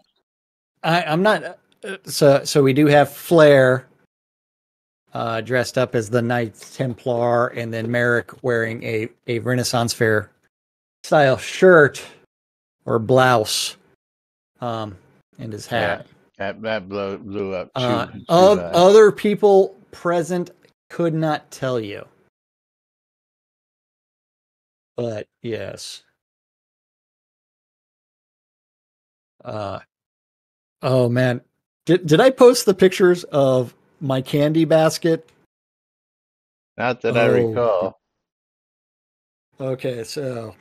I, I'm not. So we do have Flair dressed up as the Knights Templar, and then Merrick wearing a Renaissance Fair style shirt or blouse, and his Yeah, hat. that blew up too high. Other people present could not tell you, but yes. Uh, oh man, did I post the pictures of my candy basket? Not that I Oh, recall. okay. So,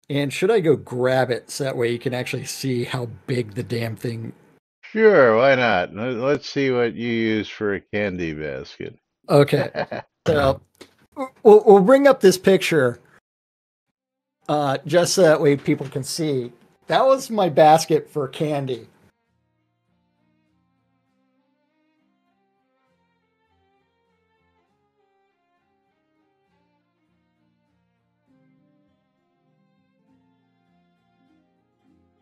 and should I go grab it so that way you can actually see how big the damn thing? Sure, why not? Let's see what you use for a candy basket. Okay, so we'll bring up this picture just so that way people can see. That was my basket for candy.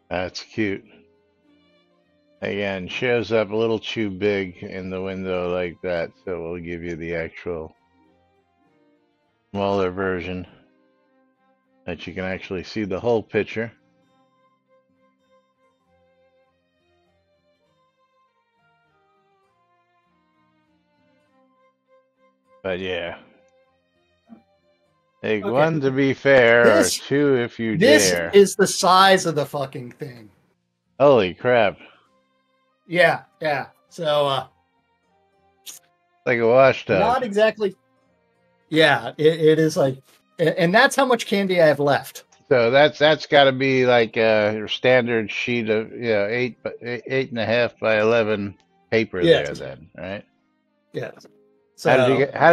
That's cute. Again, shows up a little too big in the window like that, so we'll give you the actual smaller version that you can actually see the whole picture. But yeah. Take Okay, 1 to be fair, or this 2 if you this dare. is the size of the fucking thing. Holy crap. Yeah, yeah. So Like a washtub. not exactly. Yeah, it is like, and that's how much candy I have left. So that's got to be like a standard sheet of 8.5 by 11 paper there Yes, then, right? yes. How So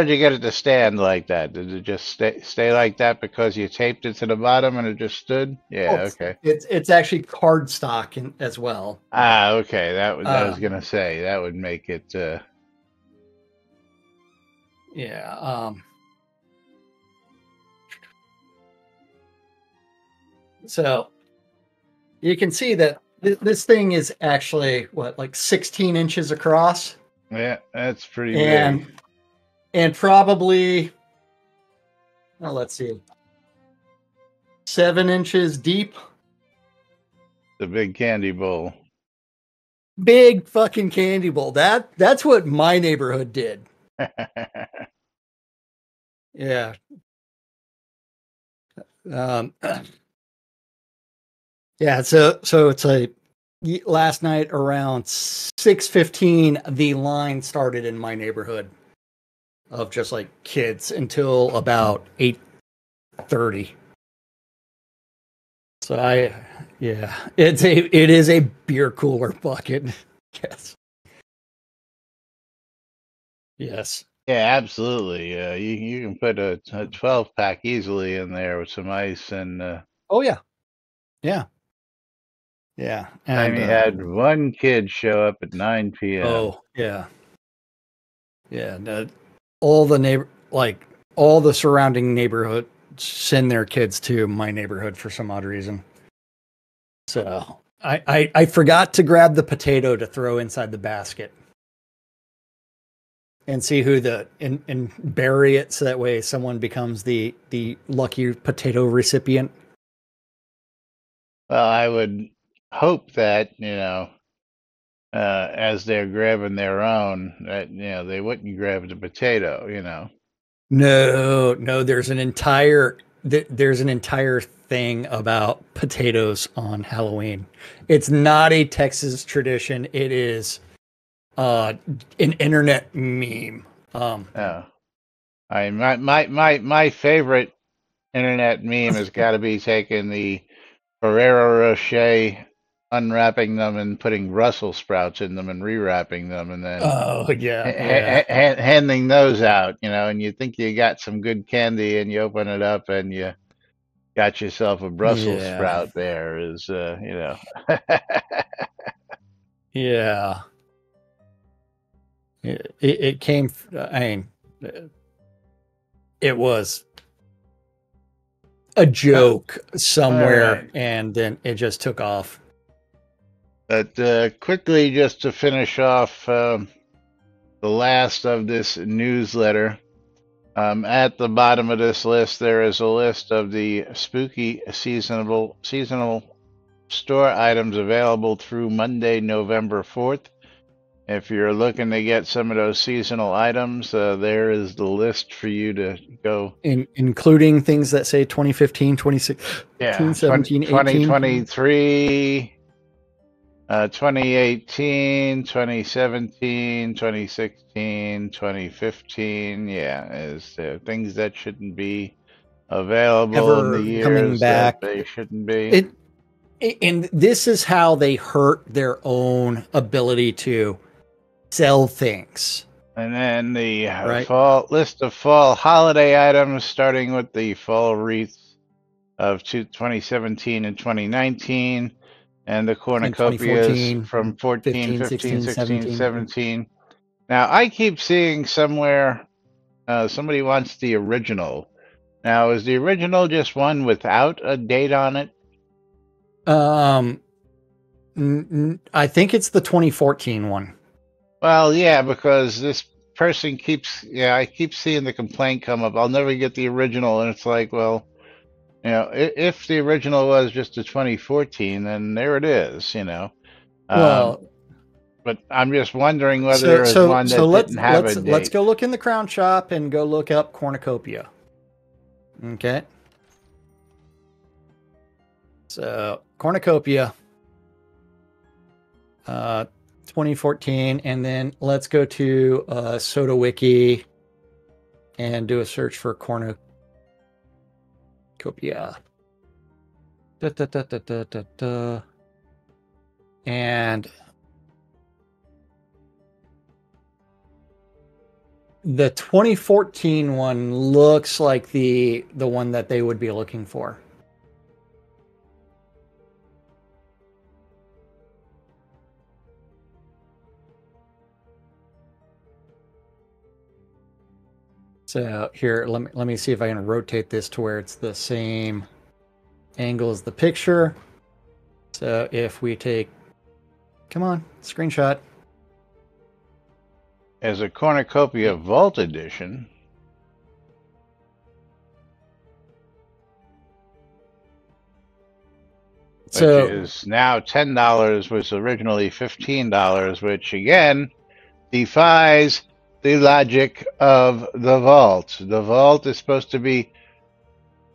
did you get it to stand like that? Did it just stay like that because you taped it to the bottom and it just stood? oh, Yeah, okay. it's actually cardstock as well. Ah, okay. That was I was Um, gonna say that would make it. yeah. So you can see that this thing is actually what, like 16 inches across, Yeah, that's pretty and big. probably, oh, let's see, 7 inches deep. The big candy bowl. big fucking candy bowl. That's what my neighborhood did. Yeah. Yeah, so it's like last night around 6:15 the line started in my neighborhood of just like kids until about 8:30. So it is a beer cooler bucket. Yes. Yes. Yeah, absolutely. You can put a 12 pack easily in there with some ice, and Oh yeah. Yeah. Yeah. time And you had one kid show up at 9 p.m. oh, yeah. Yeah, no, all the surrounding neighborhood send their kids to my neighborhood for some odd reason. So I forgot to grab the potato to throw inside the basket and see who and bury it so that way someone becomes the lucky potato recipient. Well, I would hope that, as they're grabbing their own, that, they wouldn't grab the potato, No, there's an entire thing about potatoes on Halloween. It's not a Texas tradition. It is an internet meme. Oh. My favorite internet meme has got to be taking the Ferrero Rocher, unwrapping them and putting Brussels sprouts in them and rewrapping them, and then Oh yeah. handing those out, and you think you got some good candy, and you open it up and you got yourself a Brussels Yeah. sprout. There is, Yeah. It came. I mean, it was a joke somewhere, right. and then it just took off. But quickly, just to finish off the last of this newsletter, at the bottom of this list, there is a list of the spooky seasonal store items available through Monday, November 4th. If you're looking to get some of those seasonal items, there is the list for you to go. Including things that say 2015, 2016, 17, 18. 2023, 2018, 2017, 2016, 2015. Yeah, is things that shouldn't be available in the years coming back. that they shouldn't be. And this is how they hurt their own ability to sell things. And then the fall list of fall holiday items, starting with the fall wreaths of 2017 and 2019, and the cornucopias from 14, 15, 16, 17. Now, I keep seeing somewhere somebody wants the original. Now, is the original just one without a date on it? I think it's the 2014 one. Well, yeah, because this person I keep seeing the complaint come up. I'll never get the original, and it's like, well, if the original was just a 2014, then there it is, Well, but I'm just wondering whether there is one that didn't have a date. Let's go look in the Crown Shop and go look up cornucopia. Okay. So cornucopia, 2014, and then let's go to Soda Wiki and do a search for cornucopia. And the 2014 one looks like the one that they would be looking for. So here, let me see if I can rotate this to where it's the same angle as the picture. So if we take, come on, screenshot. As a cornucopia vault edition. which So is now $10, was originally $15, which again defies the logic of the vault. The vault is supposed to be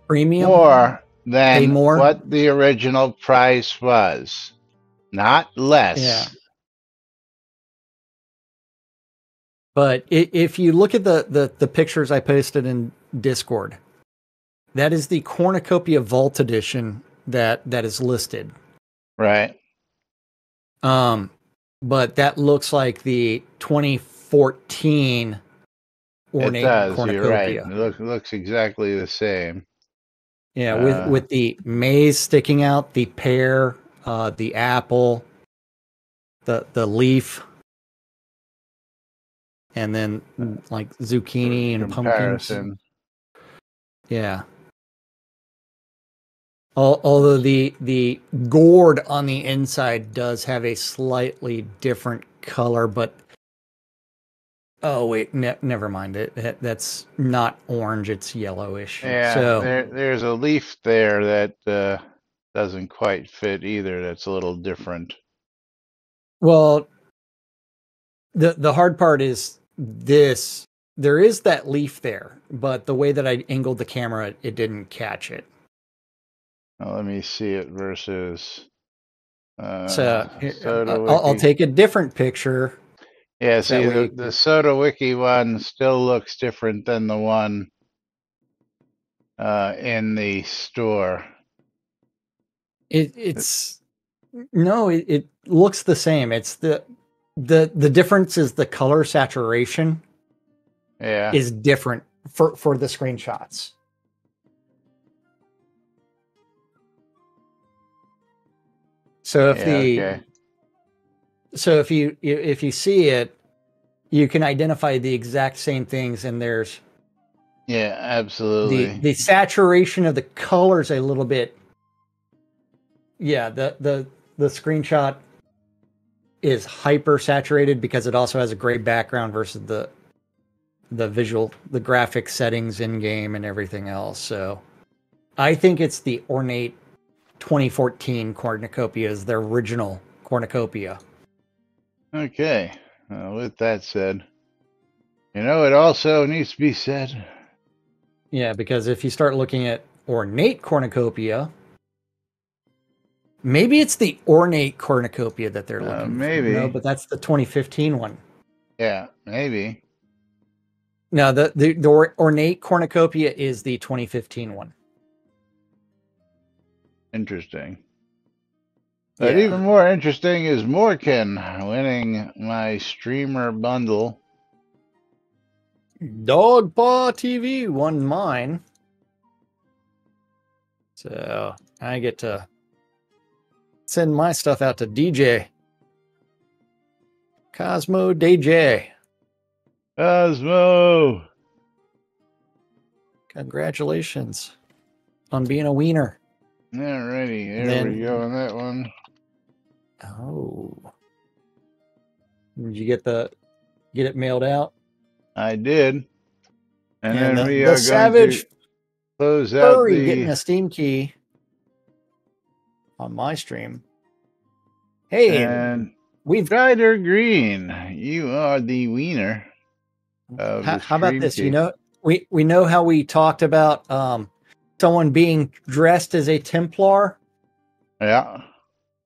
premium, more pay than more. what the original price was, not Yeah. less. But if you look at the pictures I posted in Discord, that is the Cornucopia Vault Edition that is listed. Right. But that looks like the 2014 It ornate does. You're right. Cornucopia. It looks exactly the same. Yeah, with the maze sticking out, the pear, the apple, the leaf, and then like zucchini and pumpkins. Comparison. Yeah. Although the gourd on the inside does have a slightly different color, but oh wait, never mind. That's not orange; it's yellowish. Yeah, So there's a leaf there that doesn't quite fit either. That's a little different. well, the hard part is this. There is that leaf there, but the way that I angled the camera, it didn't catch it. Well, let me see it versus So Soda I'll Wiki. take a different picture. Yeah, so see, that way the Soda Wiki one still looks different than the one in the store. It's no, it looks the same. It's the difference is the color saturation Yeah. is different for the screenshots. So if you see it, you can identify the exact same things, and there's Yeah, absolutely. the saturation of the colors a little bit. Yeah, the screenshot is hyper saturated because it also has a gray background versus the graphic settings in game and everything else. So I think it's the ornate 2014 cornucopia is the original cornucopia. Okay. With that said, it also needs to be said. Yeah, because if you start looking at ornate cornucopia, maybe it's the ornate cornucopia that they're looking maybe. for. No, but that's the 2015 one. Yeah, maybe. No, the ornate cornucopia is the 2015 one. Interesting. But even more interesting is Morkin winning my streamer bundle. Dogpaw TV won mine. So I get to send my stuff out to DJ. Cosmo DJ. Cosmo! Congratulations on being a wiener. Alrighty, there we go on that one. Oh. Did you get it mailed out? I did. And then we the are Savage going to close out Furry getting a Steam key on my stream. Hey, and we've Strider Green. You are the wiener. How about this? Key. We know how we talked about someone being dressed as a Templar. Yeah.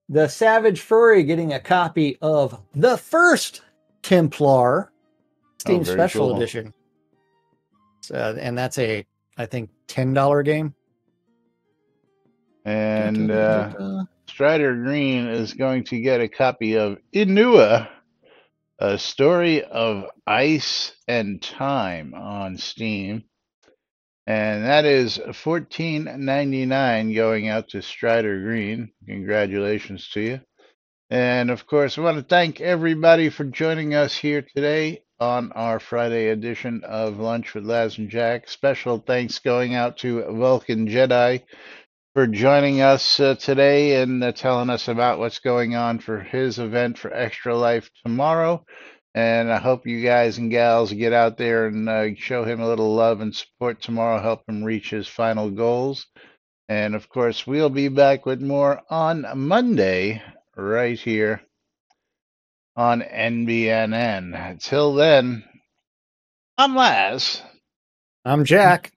The Savage Furry getting a copy of the first Templar Steam Special Edition. So, and that's I think $10 game. And Strider Green is going to get a copy of Inua, A Story of Ice and Time on Steam. And that is $14.99 going out to Strider Green. Congratulations to you. And of course, I want to thank everybody for joining us here today on our Friday edition of Lunch with Laz and Jack. Special thanks going out to Vulcan Jedi for joining us today and telling us about what's going on for his event for Extra Life tomorrow. And I hope you guys and gals get out there and show him a little love and support tomorrow, help him reach his final goals. And of course, we'll be back with more on Monday, right here on NBNN. Until then, I'm Laz. I'm Jack.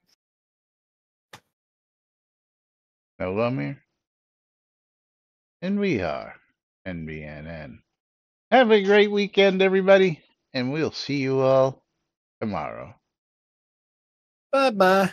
No Lomir. And we are NBNN. Have a great weekend, everybody, and we'll see you all tomorrow. Bye bye.